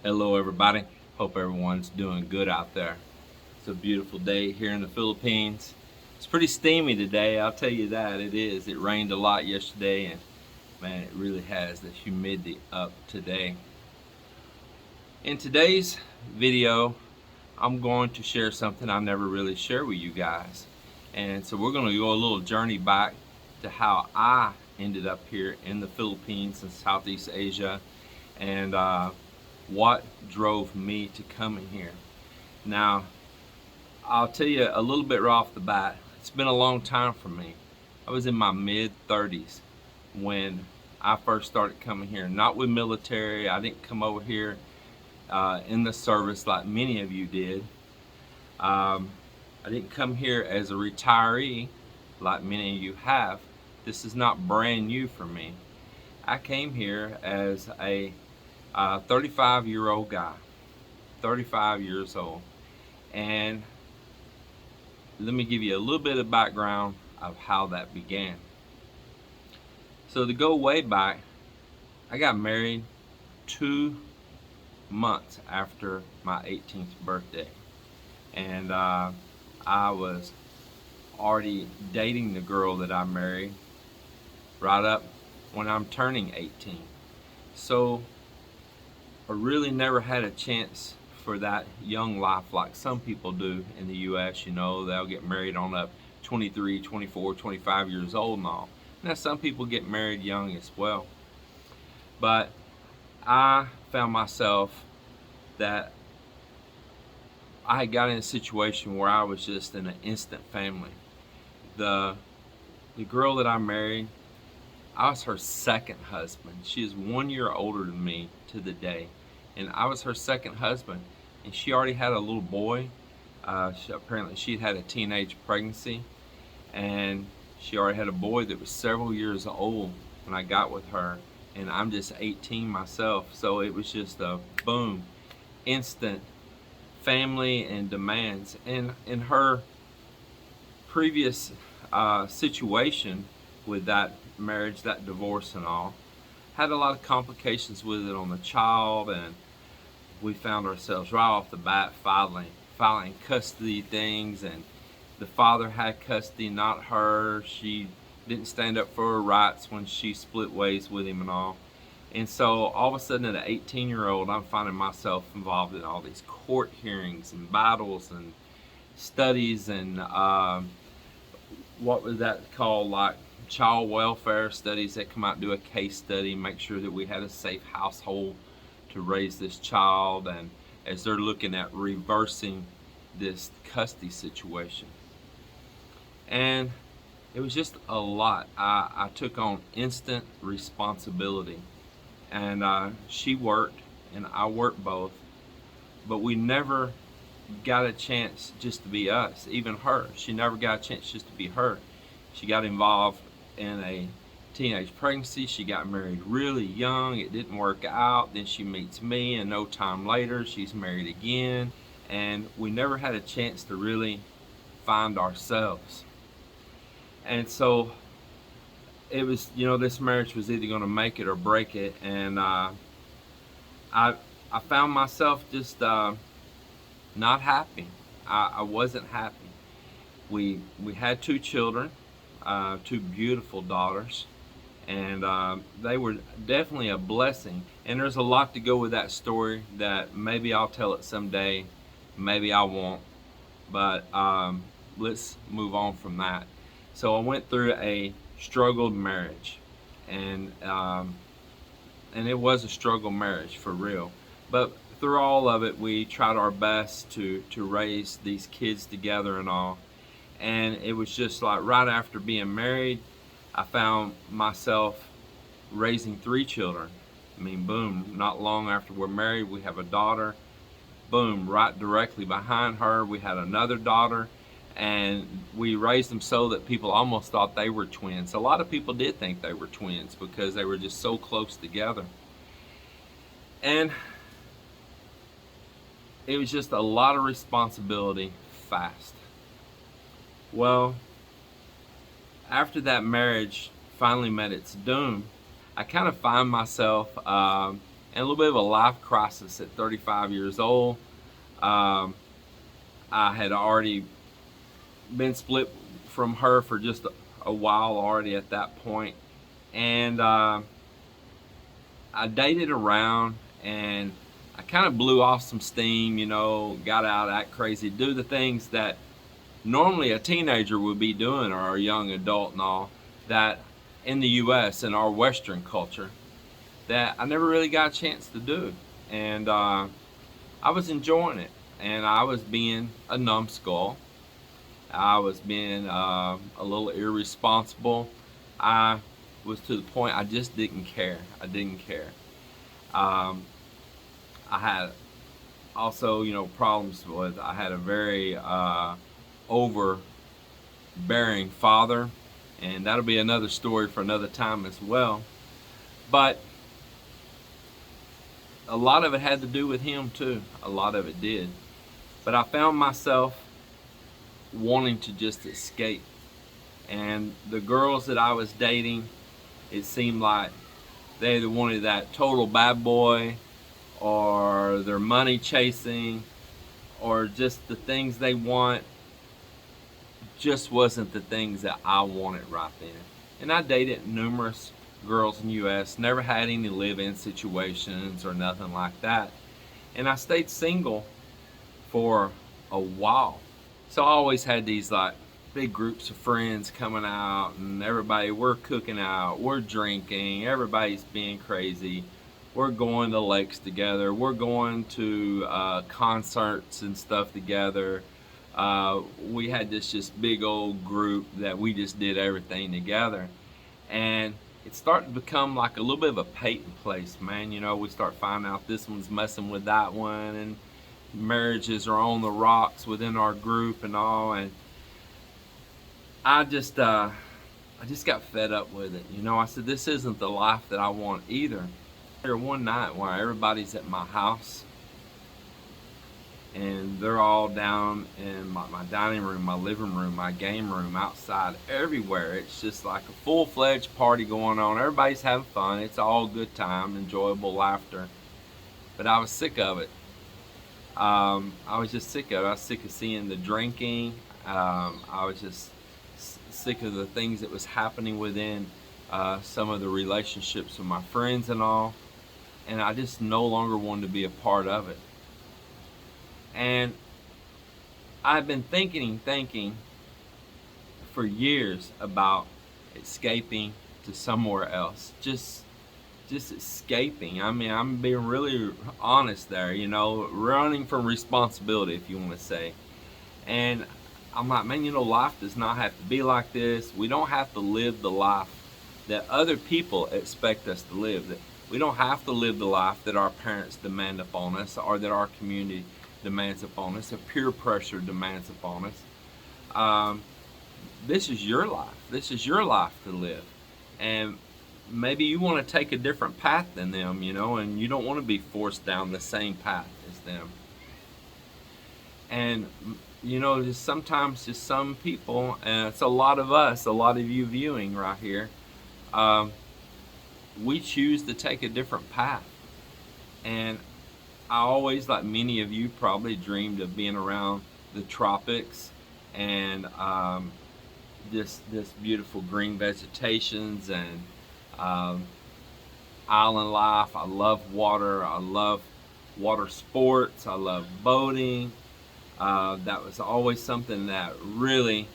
Hello everybody, hope everyone's doing good out there. It's a beautiful day here in the Philippines. It's pretty steamy today, I'll tell you that. It is. It rained a lot yesterday and man, it really has the humidity up today. In today's video, I'm going to share something I never really share with you guys. And so we're going to go a little journey back to how I ended up here in the Philippines and Southeast Asia, and what drove me to coming here. Now, I'll tell you a little bit right off the bat. It's been a long time for me. I was in my mid-30s when I first started coming here. Not with military. I didn't come over here in the service like many of you did. I didn't come here as a retiree like many of you have. This is not brand new for me. I came here as a 35-year-old guy, 35 years old. And let me give you a little bit of background of how that began. So to go way back, I got married 2 months after my 18th birthday. And I was already dating the girl that I married right up when I'm turning 18. So I really never had a chance for that young life like some people do in the US. You know, they'll get married on up 23, 24, 25 years old and all. Now some people get married young as well. But I found myself that I had got in a situation where I was just in an instant family. The girl that I married, I was her second husband. She is 1 year older than me to the day, and I was her second husband. And she already had a little boy. Apparently she'd had a teenage pregnancy, and she already had a boy that was several years old when I got with her, and I'm just 18 myself. So it was just a boom, instant family and demands. And in her previous situation with that marriage, that divorce and all, had a lot of complications with it on the child, and we found ourselves right off the bat filing custody things, and the father had custody, not her. She didn't stand up for her rights when she split ways with him and all. And so all of a sudden at an 18-year-old, I'm finding myself involved in all these court hearings and battles and studies and what was that called, like child welfare studies that come out and do a case study, make sure that we had a safe household to raise this child, and as they're looking at reversing this custody situation. And it was just a lot. I took on instant responsibility, and she worked and I worked both, but we never got a chance just to be us. Even her, she never got a chance just to be her. She got involved in a teenage pregnancy. She got married really young. It didn't work out. Then she meets me, and no time later she's married again, and we never had a chance to really find ourselves. And so it was, you know, this marriage was either going to make it or break it. And I found myself just not happy. I wasn't happy. We had 2 children, 2 beautiful daughters, and they were definitely a blessing. And there's a lot to go with that story that maybe I'll tell it someday, maybe I won't, but let's move on from that. So I went through a struggled marriage, and it was a struggle marriage for real. But through all of it, we tried our best to raise these kids together and all. And it was just like right after being married, I found myself raising 3 children. I mean, boom, not long after we're married, we have a daughter. Boom, right directly behind her, we had another daughter. And we raised them so that people almost thought they were twins. A lot of people did think they were twins because they were just so close together. And it was just a lot of responsibility fast. Well, after that marriage finally met its doom, I kind of find myself and a little bit of a life crisis at 35 years old. Um, I had already been split from her for just a while already at that point, and I dated around, and I kind of blew off some steam, got out, act crazy, do the things that normally a teenager would be doing, or a young adult and all that, in the U.S. and our Western culture, that I never really got a chance to do. And I was enjoying it, and I was being a numbskull. I was being a little irresponsible. I was to the point I just didn't care. I didn't care. Um, I had also, problems with. I had a very overbearing father, and that'll be another story for another time as well. But a lot of it had to do with him too. A lot of it did. But I found myself wanting to just escape. And the girls that I was dating, it seemed like they either wanted that total bad boy, or they're money chasing, or just the things they want just wasn't the things that I wanted right then. And I dated numerous girls in the U.S., never had any live-in situations or nothing like that. And I stayed single for a while. So I always had these like big groups of friends coming out, and everybody, we're cooking out, we're drinking, everybody's being crazy, we're going to lakes together, we're going to concerts and stuff together. We had this just big old group that we just did everything together, and it started to become like a little bit of a Peyton place, man. We start finding out this one's messing with that one, and marriages are on the rocks within our group and all. And I just got fed up with it. I said, this isn't the life that I want either. There one night where everybody's at my house, and they're all down in my dining room, my living room, my game room, outside, everywhere. It's just like a full-fledged party going on. Everybody's having fun. It's all good time, enjoyable laughter. But I was sick of it. I was just sick of it. I was sick of seeing the drinking. I was just sick of the things that was happening within some of the relationships with my friends and all. And I just no longer wanted to be a part of it. And I've been thinking for years about escaping to somewhere else. Just escaping. I mean, I'm being really honest there, running from responsibility, if you want to say. And I'm like, man, life does not have to be like this. We don't have to live the life that other people expect us to live. We don't have to live the life that our parents demand upon us, or that our community demands upon us, that peer pressure demands upon us. This is your life. This is your life to live. And maybe you want to take a different path than them, and you don't want to be forced down the same path as them. And, just sometimes just some people, and it's a lot of us, a lot of you viewing right here, we choose to take a different path. And I always, like many of you, probably dreamed of being around the tropics and this beautiful green vegetations and island life. I love water. I love water sports. I love boating. That was always something that really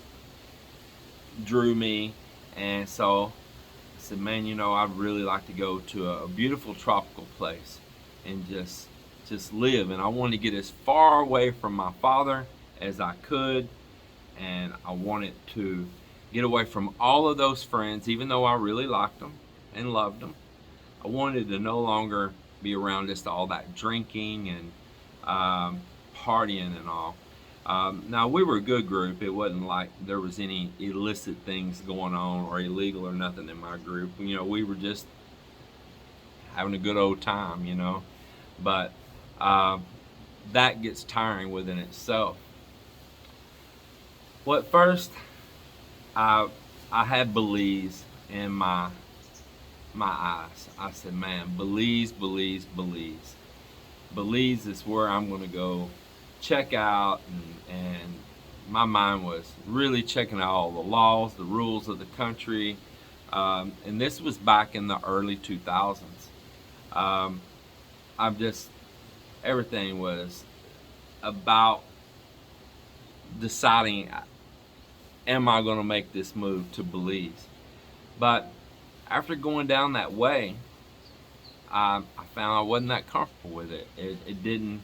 drew me. And so I said, man, I'd really like to go to a beautiful tropical place and just live. And I wanted to get as far away from my father as I could, and I wanted to get away from all of those friends, even though I really liked them and loved them. I wanted to no longer be around just all that drinking and partying and all. Now, we were a good group. It wasn't like there was any illicit things going on or illegal or nothing in my group. We were just having a good old time, But that gets tiring within itself. At first, I had Belize in my my eyes. I said, man, Belize, Belize, Belize. Belize is where I'm going to go check out, and my mind was really checking out all the laws, the rules of the country. And this was back in the early 2000s. Um, I'm just, everything was about deciding, am I going to make this move to Belize? But after going down that way, I found I wasn't that comfortable with it. It didn't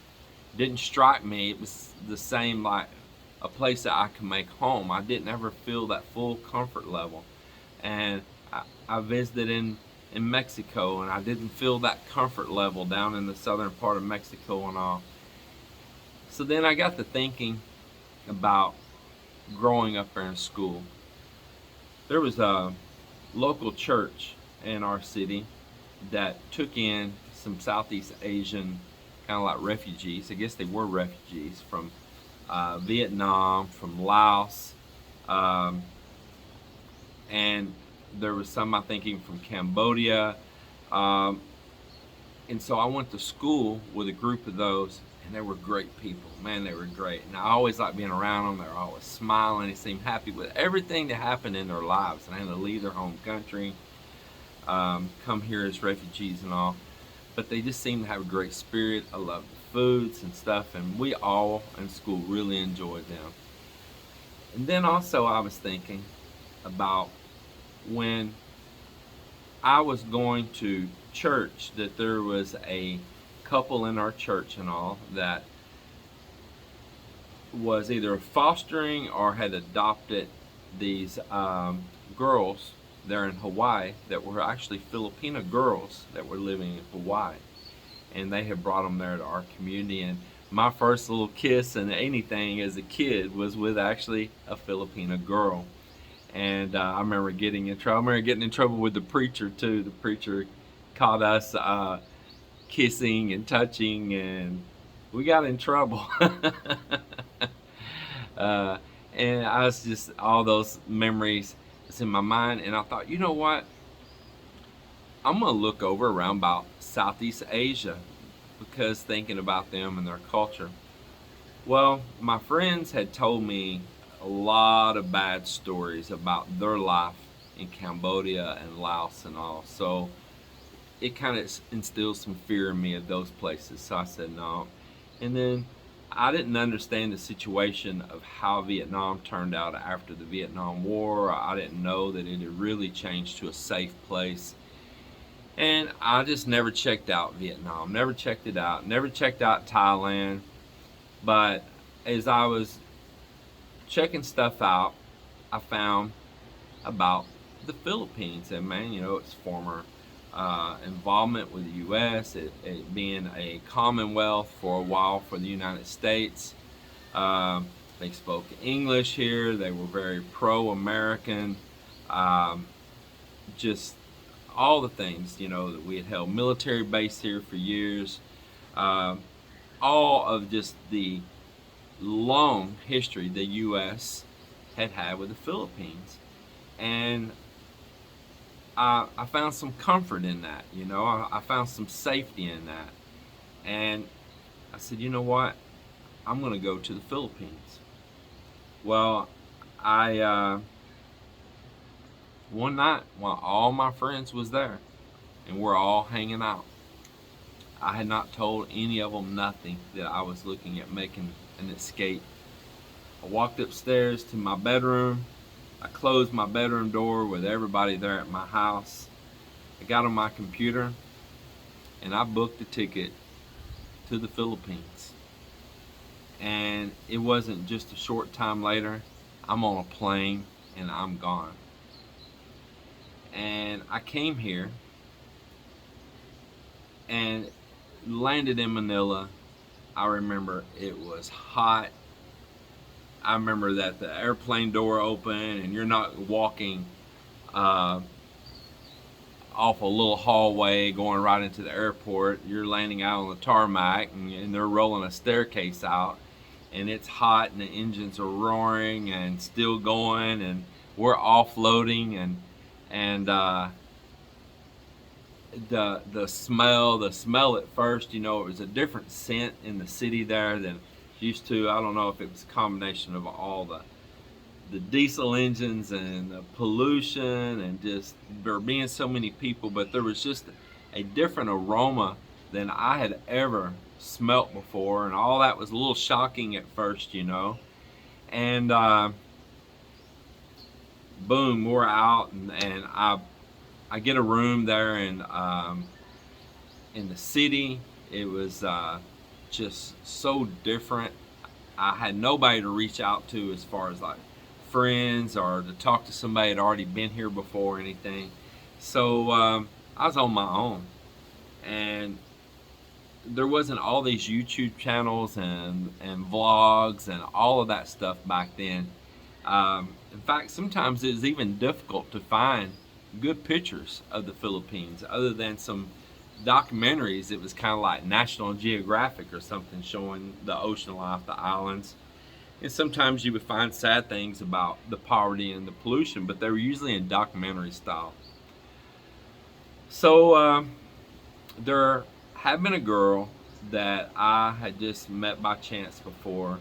strike me. It was the same like a place that I could make home. I didn't ever feel that full comfort level. And I visited in Mexico, and I didn't feel that comfort level down in the southern part of Mexico and all. So then I got to thinking about growing up there in school. There was a local church in our city that took in some Southeast Asian kind of like refugees. I guess they were refugees from Vietnam, from Laos, um, and there was some, I think, even from Cambodia. Um, and so I went to school with a group of those, and they were great people. Man, they were great. And I always liked being around them. They were always smiling. They seemed happy with everything that happened in their lives. And they had to leave their home country, come here as refugees and all. But they just seemed to have a great spirit. I loved the foods and stuff, and we all in school really enjoyed them. And then also I was thinking about when I was going to church, that there was a couple in our church and all that was either fostering or had adopted these girls there in Hawaii that were actually Filipino girls that were living in Hawaii, and they had brought them there to our community. And my first little kiss and anything as a kid was with actually a Filipino girl. And I remember getting in trouble. I remember getting in trouble with the preacher too. The preacher caught us kissing and touching, and we got in trouble. uh, and I was just, all those memories was in my mind, and I thought, you know what? I'm gonna look over around about Southeast Asia, because thinking about them and their culture. Well, my friends had told me a lot of bad stories about their life in Cambodia and Laos and all. So it kind of instilled some fear in me of those places. So I said no. And then I didn't understand the situation of how Vietnam turned out after the Vietnam War. I didn't know that it had really changed to a safe place. And I just never checked out Vietnam, never checked it out, never checked out Thailand. But as I was checking stuff out, I found about the Philippines, and man, you know, its former involvement with the U.S., it being a commonwealth for a while for the United States. They spoke English here. They were very pro-American. Just all the things, you know, that we had held military base here for years. All of just the long history the U.S. had with the Philippines. And I found some comfort in that, you know. I found some safety in that. And I said, you know what? I'm going to go to the Philippines. Well, I one night while all my friends was there and we're all hanging out, I had not told any of them nothing that I was looking at making an escape. I walked upstairs to my bedroom. I closed my bedroom door with everybody there at my house. I got on my computer and I booked a ticket to the Philippines. And it wasn't just a short time later, I'm on a plane and I'm gone. And I came here and landed in Manila. I remember it was hot. I remember that the airplane door opened and you're not walking off a little hallway going right into the airport. You're landing out on the tarmac, and they're rolling a staircase out, and it's hot and the engines are roaring and still going, and we're offloading, and the smell at first, you know, it was a different scent in the city there than used to. I don't know if it was a combination of all the diesel engines and the pollution and just there being so many people, but there was just a different aroma than I had ever smelt before, and all that was a little shocking at first, you know. And boom, we're out, and I get a room there in the city. It was just so different. I had nobody to reach out to as far as like friends or to talk to somebody that had already been here before or anything. So I was on my own, and there wasn't all these YouTube channels and vlogs and all of that stuff back then. In fact, sometimes it was even difficult to find good pictures of the Philippines other than some documentaries. It was kind of like National Geographic or something showing the ocean life, the islands. And sometimes you would find sad things about the poverty and the pollution, but they were usually in documentary style. So there had been a girl that I had just met by chance before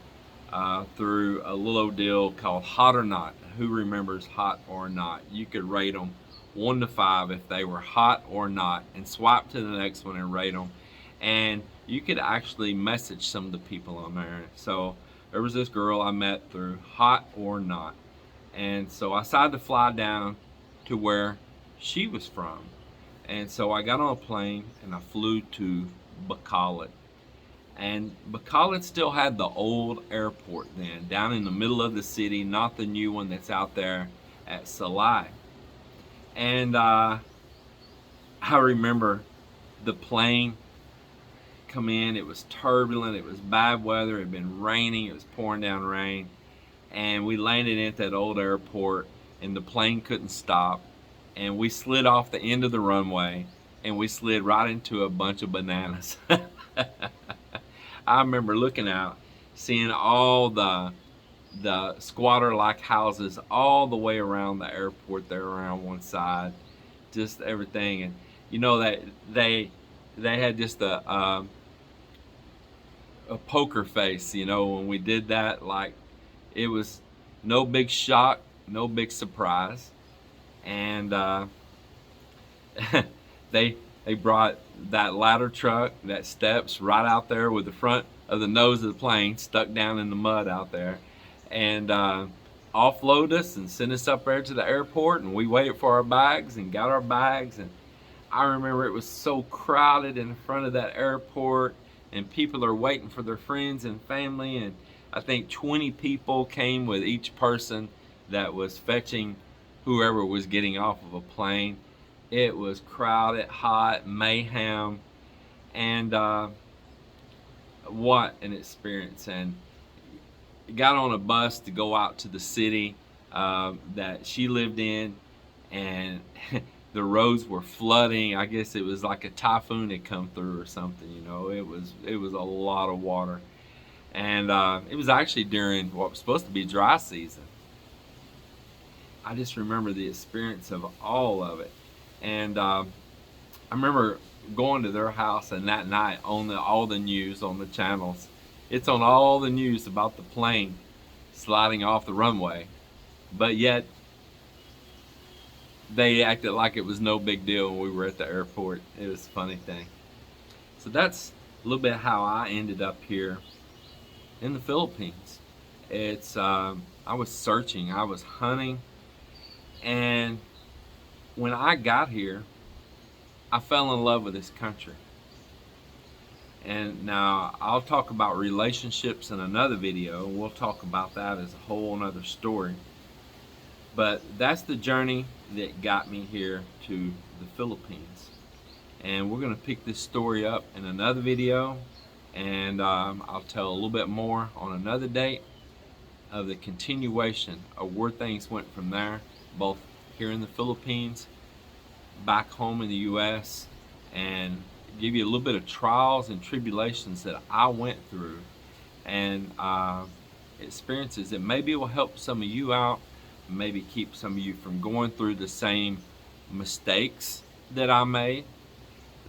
through a little deal called Hot or Not. Who remembers Hot or Not? You could rate them 1 to 5 if they were hot or not, and swipe to the next one and rate them. And you could actually message some of the people on there. So there was this girl I met through Hot or Not, and so I decided to fly down to where she was from. And so I got on a plane and I flew to Bacolod. And Bacolod still had the old airport then, down in the middle of the city, not the new one that's out there at Salai. And I remember the plane come in. It was turbulent, it was bad weather, it had been raining, it was pouring down rain, and we landed at that old airport, and the plane couldn't stop, and we slid off the end of the runway, and we slid right into a bunch of bananas. I remember looking out, seeing all the squatter-like houses all the way around the airport there, around one side, just everything. And you know that they had just a poker face, you know, when we did that. Like, it was no big shock, no big surprise. And they brought that ladder truck, that steps right out there with the front of the nose of the plane stuck down in the mud out there, and offload us and send us up there to the airport. And we waited for our bags and got our bags. And I remember it was so crowded in front of that airport, and people are waiting for their friends and family. And I think 20 people came with each person that was fetching whoever was getting off of a plane. It was crowded, hot, mayhem, and what an experience. And got on a bus to go out to the city that she lived in, and the roads were flooding. I guess it was like a typhoon had come through or something, you know. It was a lot of water. And it was actually during what was supposed to be dry season. I just remember the experience of all of it. And I remember going to their house, and that night on all the news on the channels, it's on all the news about the plane sliding off the runway, but yet they acted like it was no big deal when we were at the airport. It was a funny thing. So that's a little bit how I ended up here in the Philippines. It's I was searching, I was hunting, and when I got here, I fell in love with this country. And now I'll talk about relationships in another video. We'll talk about that as a whole nother story. But that's the journey that got me here to the Philippines. And we're going to pick this story up in another video. And I'll tell a little bit more on another date of the continuation of where things went from there, both here in the Philippines, back home in the U.S., and give you a little bit of trials and tribulations that I went through, and experiences that maybe will help some of you out, maybe keep some of you from going through the same mistakes that I made.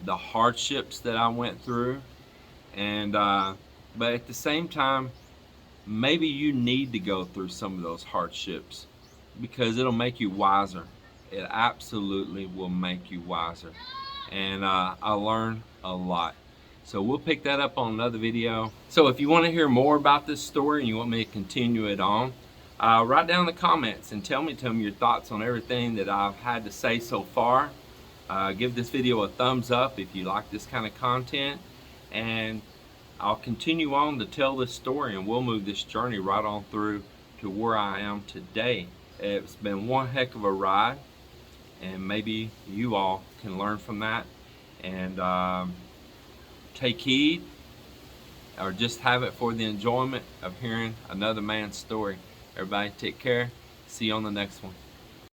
the hardships that I went through, and but at the same time, maybe you need to go through some of those hardships because it'll make you wiser. It absolutely will make you wiser. And I learned a lot. So we'll pick that up on another video. So if you want to hear more about this story and you want me to continue it on, write down in the comments and tell me your thoughts on everything that I've had to say so far. Give this video a thumbs up if you like this kind of content, and I'll continue on to tell this story, and we'll move this journey right on through to where I am today. It's been one heck of a ride, and maybe you all can learn from that and take heed, or just have it for the enjoyment of hearing another man's story. Everybody take care. See you on the next one.